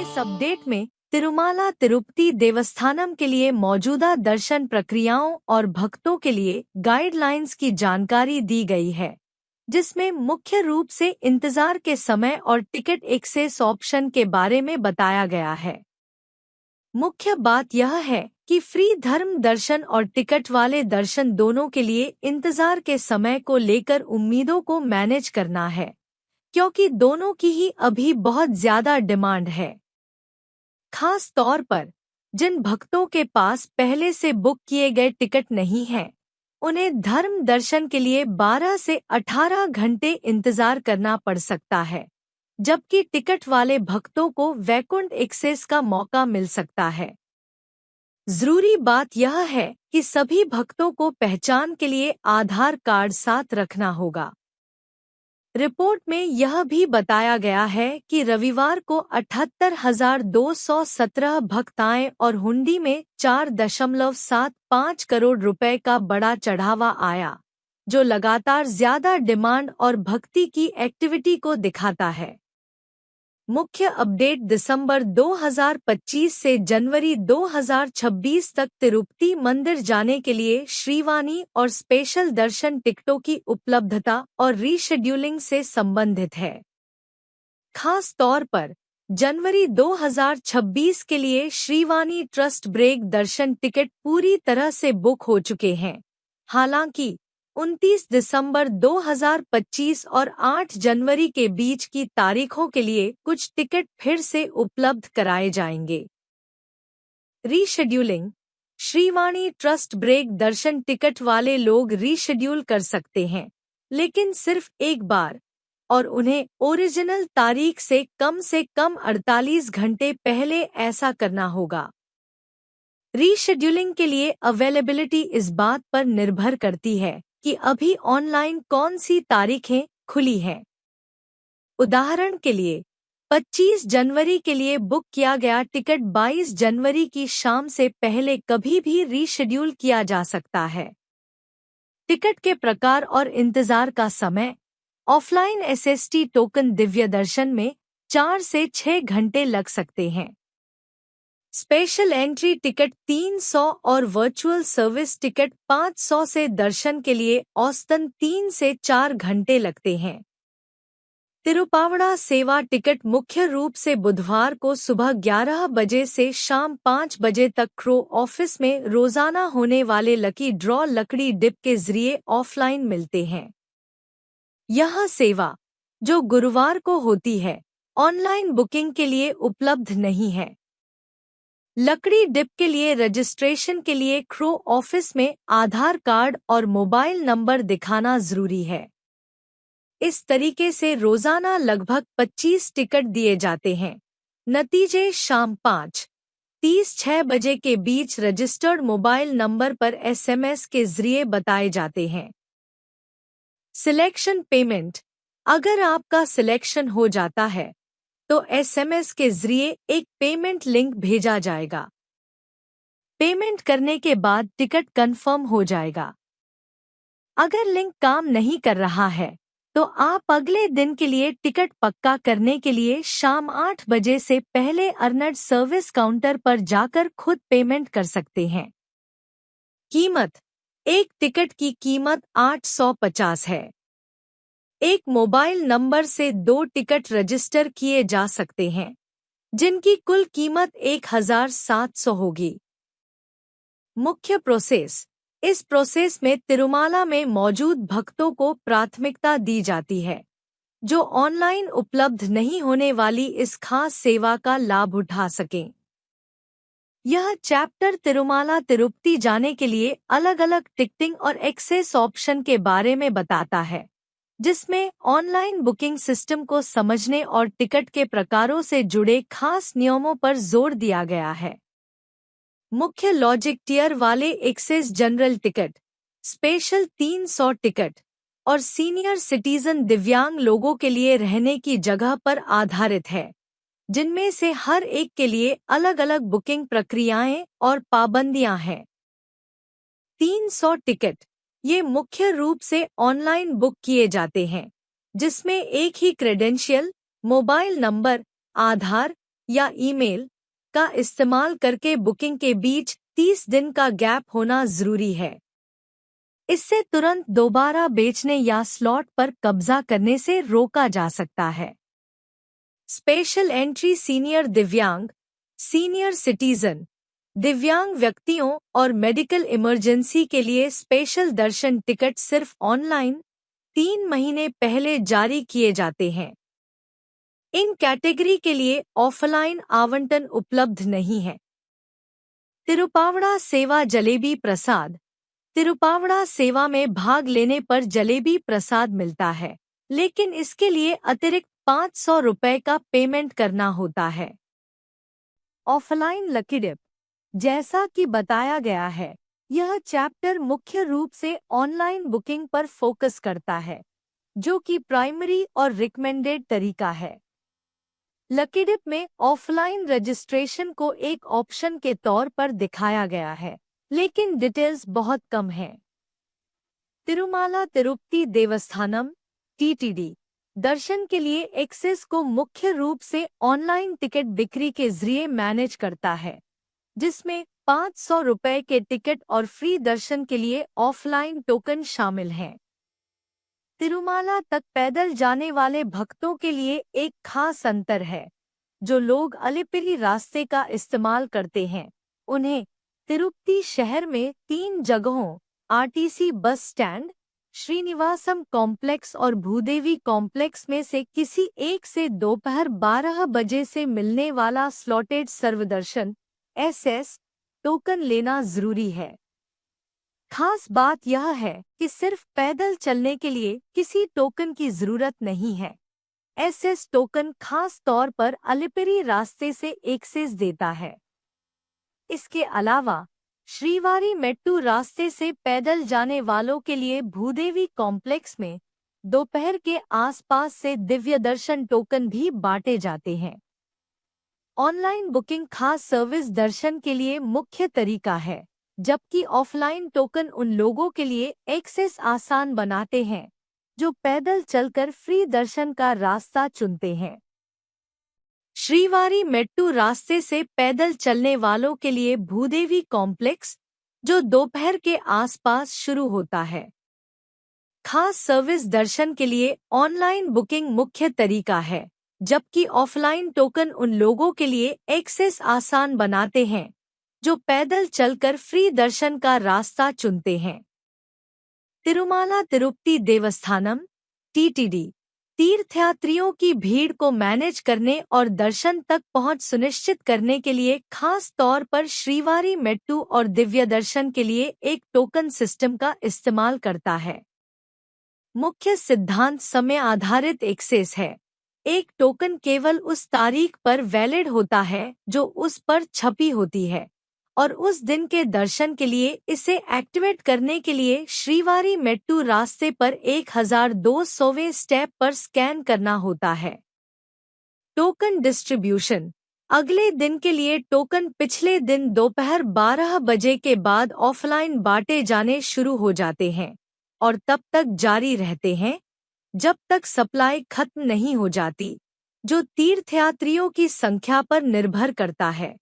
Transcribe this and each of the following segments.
इस अपडेट में तिरुमाला तिरुपति देवस्थानम के लिए मौजूदा दर्शन प्रक्रियाओं और भक्तों के लिए गाइडलाइंस की जानकारी दी गई है, जिसमें मुख्य रूप से इंतजार के समय और टिकट एक्सेस ऑप्शन के बारे में बताया गया है। मुख्य बात यह है कि फ्री धर्म दर्शन और टिकट वाले दर्शन दोनों के लिए इंतजार के समय को लेकर उम्मीदों को मैनेज करना है, क्योंकि दोनों की ही अभी बहुत ज्यादा डिमांड है। खास तौर पर जिन भक्तों के पास पहले से बुक किए गए टिकट नहीं हैं, उन्हें धर्म दर्शन के लिए 12 से 18 घंटे इंतजार करना पड़ सकता है, जबकि टिकट वाले भक्तों को वैकुंठ एक्सेस का मौका मिल सकता है। जरूरी बात यह है कि सभी भक्तों को पहचान के लिए आधार कार्ड साथ रखना होगा। रिपोर्ट में यह भी बताया गया है कि रविवार को 78,217 भक्त आए और हुंडी में 4.75 करोड़ रुपए का बड़ा चढ़ावा आया, जो लगातार ज्यादा डिमांड और भक्ति की एक्टिविटी को दिखाता है। मुख्य अपडेट दिसंबर 2025 से जनवरी 2026 तक तिरुपति मंदिर जाने के लिए श्रीवाणी और स्पेशल दर्शन टिकटों की उपलब्धता और रीशेड्यूलिंग से संबंधित है। खास तौर पर जनवरी 2026 के लिए श्रीवाणी ट्रस्ट ब्रेक दर्शन टिकट पूरी तरह से बुक हो चुके हैं। हालांकि 29 दिसंबर 2025 और 8 जनवरी के बीच की तारीखों के लिए कुछ टिकट फिर से उपलब्ध कराए जाएंगे। रीशेड्यूलिंग: श्रीवाणी ट्रस्ट ब्रेक दर्शन टिकट वाले लोग रीशेड्यूल कर सकते हैं, लेकिन सिर्फ एक बार, और उन्हें ओरिजिनल तारीख से कम 48 घंटे पहले ऐसा करना होगा। रीशेड्यूलिंग के लिए अवेलेबिलिटी इस बात पर निर्भर करती है कि अभी ऑनलाइन कौन सी तारीखें खुली हैं। उदाहरण के लिए 25 जनवरी के लिए बुक किया गया टिकट 22 जनवरी की शाम से पहले कभी भी रीशेड्यूल किया जा सकता है। टिकट के प्रकार और इंतजार का समय: ऑफलाइन एसएसटी टोकन दिव्य दर्शन में 4 से 6 घंटे लग सकते हैं। स्पेशल एंट्री टिकट 300 और वर्चुअल सर्विस टिकट 500 से दर्शन के लिए औसतन 3 से 4 घंटे लगते हैं। तिरुपावड़ा सेवा टिकट मुख्य रूप से बुधवार को सुबह 11 बजे से शाम 5 बजे तक क्रो ऑफिस में रोजाना होने वाले लकी ड्रॉ लकड़ी डिप के जरिए ऑफलाइन मिलते हैं। यह सेवा, जो गुरुवार को होती है, ऑनलाइन बुकिंग के लिए उपलब्ध नहीं है। लकड़ी डिप के लिए रजिस्ट्रेशन के लिए क्रो ऑफिस में आधार कार्ड और मोबाइल नंबर दिखाना जरूरी है। इस तरीके से रोजाना लगभग 25 टिकट दिए जाते हैं। नतीजे शाम 5:30 6 बजे के बीच रजिस्टर्ड मोबाइल नंबर पर एसएमएस के जरिए बताए जाते हैं। सिलेक्शन पेमेंट: अगर आपका सिलेक्शन हो जाता है तो एसएमएस के जरिए एक पेमेंट लिंक भेजा जाएगा। पेमेंट करने के बाद टिकट कंफर्म हो जाएगा। अगर लिंक काम नहीं कर रहा है तो आप अगले दिन के लिए टिकट पक्का करने के लिए शाम 8 बजे से पहले अर्नड सर्विस काउंटर पर जाकर खुद पेमेंट कर सकते हैं। कीमत: एक टिकट की कीमत 850 है। एक मोबाइल नंबर से 2 टिकट रजिस्टर किए जा सकते हैं, जिनकी कुल कीमत 1700 होगी। मुख्य प्रोसेस: इस प्रोसेस में तिरुमाला में मौजूद भक्तों को प्राथमिकता दी जाती है, जो ऑनलाइन उपलब्ध नहीं होने वाली इस खास सेवा का लाभ उठा सकें। यह चैप्टर तिरुमाला तिरुपति जाने के लिए अलग-अलग टिकटिंग और एक्सेस ऑप्शन के बारे में बताता है, जिसमें ऑनलाइन बुकिंग सिस्टम को समझने और टिकट के प्रकारों से जुड़े खास नियमों पर जोर दिया गया है। मुख्य लॉजिक: टियर वाले access general ticket, special 300 ticket और सीनियर सिटीजन दिव्यांग लोगों के लिए रहने की जगह पर आधारित है, जिनमें से हर एक के लिए अलग-अलग बुकिंग प्रक्रियाएं और पाबंदियां हैं। 300 टिकट: ये मुख्य रूप से ऑनलाइन बुक किए जाते हैं, जिसमें एक ही क्रेडेंशियल, मोबाइल नंबर, आधार या ईमेल का इस्तेमाल करके बुकिंग के बीच 30 दिन का गैप होना जरूरी है। इससे तुरंत दोबारा बेचने या स्लॉट पर कब्जा करने से रोका जा सकता है। स्पेशल एंट्री सीनियर दिव्यांग, सीनियर सिटीजन, दिव्यांग व्यक्तियों और मेडिकल इमरजेंसी के लिए स्पेशल दर्शन टिकट सिर्फ ऑनलाइन 3 महीने पहले जारी किए जाते हैं। इन कैटेगरी के लिए ऑफलाइन आवंटन उपलब्ध नहीं है। तिरुपावड़ा सेवा जलेबी प्रसाद, तिरुपावड़ा सेवा में भाग लेने पर जलेबी प्रसाद मिलता है, लेकिन इसके लिए अतिरिक्त 500 रुपए का पेमेंट करना होता है। ऑफलाइन लकी डिप, जैसा कि बताया गया है, यह चैप्टर मुख्य रूप से ऑनलाइन बुकिंग पर फोकस करता है, जो कि प्राइमरी और रिकमेंडेड तरीका है। लकी डिप में ऑफलाइन रजिस्ट्रेशन को एक ऑप्शन के तौर पर दिखाया गया है, लेकिन डिटेल्स बहुत कम हैं। तिरुमाला तिरुपति देवस्थानम (TTD) दर्शन के लिए एक्सेस को मुख्य रूप से ऑनलाइन टिकट बिक्री के जरिए मैनेज करता है, जिसमें 500 रुपए के टिकट और फ्री दर्शन के लिए ऑफलाइन टोकन शामिल हैं। तिरुमाला तक पैदल जाने वाले भक्तों के लिए एक खास अंतर है। जो लोग अलिपिरी रास्ते का इस्तेमाल करते हैं, उन्हें तिरुपति शहर में 3 जगहों RTC bus stand, Srinivasam complex और भूदेवी कॉम्प्लेक्स में से किसी एक से दोपहर 12 बजे से मिलने वाला स्लॉटेड सर्वदर्शन SS टोकन लेना जरूरी है। खास बात यह है कि सिर्फ पैदल चलने के लिए किसी टोकन की जरूरत नहीं है। SS टोकन खास तौर पर अलिपिरी रास्ते से एक्सेस देता है। इसके अलावा श्रीवारी मेट्टू रास्ते से पैदल जाने वालों के लिए भूदेवी कॉम्प्लेक्स में दोपहर के आसपास से दिव्य दर्शन टोकन भी बांटे जाते हैं। ऑनलाइन बुकिंग खास सर्विस दर्शन के लिए मुख्य तरीका है, जबकि ऑफलाइन टोकन उन लोगों के लिए एक्सेस आसान बनाते हैं जो पैदल चलकर फ्री दर्शन का रास्ता चुनते हैं। श्रीवारी मेट्टू रास्ते से पैदल चलने वालों के लिए भूदेवी कॉम्प्लेक्स, जो दोपहर के आसपास शुरू होता है। खास सर्विस दर्शन के लिए ऑनलाइन बुकिंग मुख्य तरीका है, जबकि ऑफलाइन टोकन उन लोगों के लिए एक्सेस आसान बनाते हैं जो पैदल चलकर फ्री दर्शन का रास्ता चुनते हैं। तिरुमाला तिरुपति देवस्थानम (TTD) तीर्थयात्रियों की भीड़ को मैनेज करने और दर्शन तक पहुंच सुनिश्चित करने के लिए खास तौर पर श्रीवारी मेट्टू और दिव्य दर्शन के लिए एक टोकन सिस्टम का इस्तेमाल करता है। मुख्य सिद्धांत समय आधारित एक्सेस है। एक टोकन केवल उस तारीख पर वैलिड होता है जो उस पर छपी होती है, और उस दिन के दर्शन के लिए इसे एक्टिवेट करने के लिए श्रीवारी मेट्टू रास्ते पर 1200वें स्टेप पर स्कैन करना होता है। टोकन डिस्ट्रीब्यूशन, अगले दिन के लिए टोकन पिछले दिन दोपहर 12 बजे के बाद ऑफलाइन बांटे जाने शुरू हो जाते हैं और तब तक जारी रहते हैं जब तक सप्लाई खत्म नहीं हो जाती, जो तीर्थयात्रियों की संख्या पर निर्भर करता है।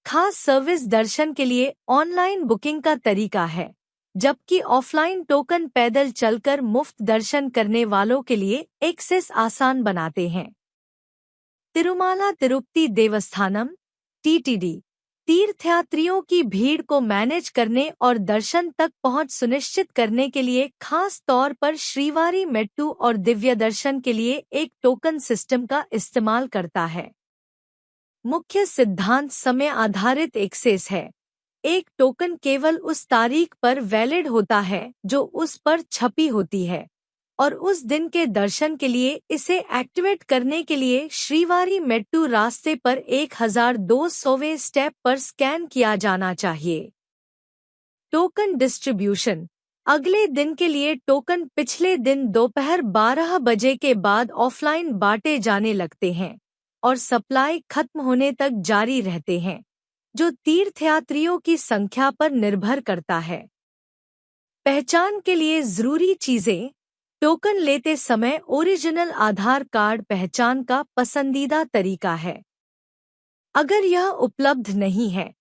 खास सर्विस दर्शन के लिए ऑनलाइन बुकिंग का तरीका है, जबकि ऑफलाइन टोकन पैदल चलकर मुफ्त दर्शन करने वालों के लिए एक्सेस आसान बनाते हैं। तिरुमाला तिरुपति देवस्थानम (TTD) तीर्थयात्रियों की भीड़ को मैनेज करने और दर्शन तक पहुंच सुनिश्चित करने के लिए खास तौर पर श्रीवारी मेट्टू और दिव्य दर्शन के लिए एक टोकन सिस्टम का इस्तेमाल करता है। मुख्य सिद्धांत समय आधारित एक्सेस है। एक टोकन केवल उस तारीख पर वैलिड होता है जो उस पर छपी होती है, और उस दिन के दर्शन के लिए इसे एक्टिवेट करने के लिए श्रीवारी मेट्टू रास्ते पर 1200वें स्टेप पर स्कैन किया जाना चाहिए। टोकन डिस्ट्रीब्यूशन, अगले दिन के लिए टोकन पिछले दिन दोपहर 12 बजे के बाद ऑफलाइन बांटे जाने लगते हैं और सप्लाई खत्म होने तक जारी रहते हैं, जो तीर्थयात्रियों की संख्या पर निर्भर करता है। पहचान के लिए जरूरी चीजें: टोकन लेते समय ओरिजिनल आधार कार्ड पहचान का पसंदीदा तरीका है। अगर यह उपलब्ध नहीं है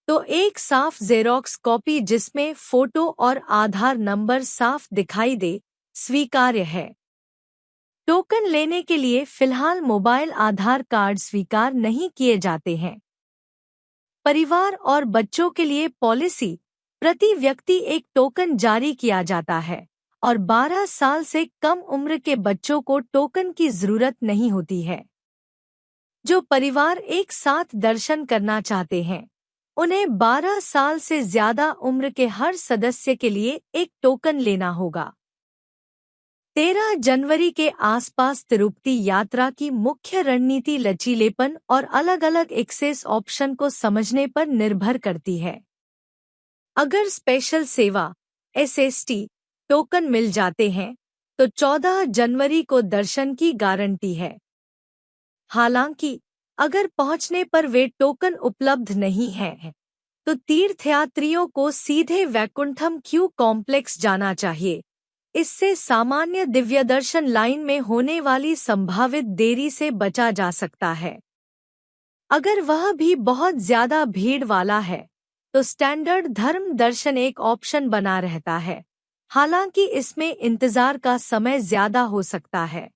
तो एक साफ जेरोक्स कॉपी जिसमें फोटो और आधार नंबर साफ दिखाई दे स्वीकार्य है। टोकन लेने के लिए फिलहाल मोबाइल आधार कार्ड स्वीकार नहीं किए जाते हैं। परिवार और बच्चों के लिए पॉलिसी, प्रति व्यक्ति एक टोकन जारी किया जाता है और 12 साल से कम उम्र के बच्चों को टोकन की जरूरत नहीं होती है। जो परिवार एक साथ दर्शन करना चाहते हैं उन्हें 12 साल से ज्यादा उम्र के हर सदस्य के लिए एक टोकन लेना होगा। 13 जनवरी के आसपास तिरुपति यात्रा की मुख्य रणनीति लचीलेपन और अलग-अलग एक्सेस ऑप्शन को समझने पर निर्भर करती है। अगर स्पेशल सेवा एसएसटी टोकन मिल जाते हैं तो 14 जनवरी को दर्शन की गारंटी है। हालांकि अगर पहुंचने पर वे टोकन उपलब्ध नहीं हैं, तो तीर्थयात्रियों को सीधे वैकुंठम क्यू कॉम्प्लेक्स जाना चाहिए। इससे सामान्य दिव्यदर्शन लाइन में होने वाली संभावित देरी से बचा जा सकता है। अगर वह भी बहुत ज्यादा भीड़ वाला है तो स्टैंडर्ड धर्म दर्शन एक ऑप्शन बना रहता है, हालांकि इसमें इंतजार का समय ज्यादा हो सकता है।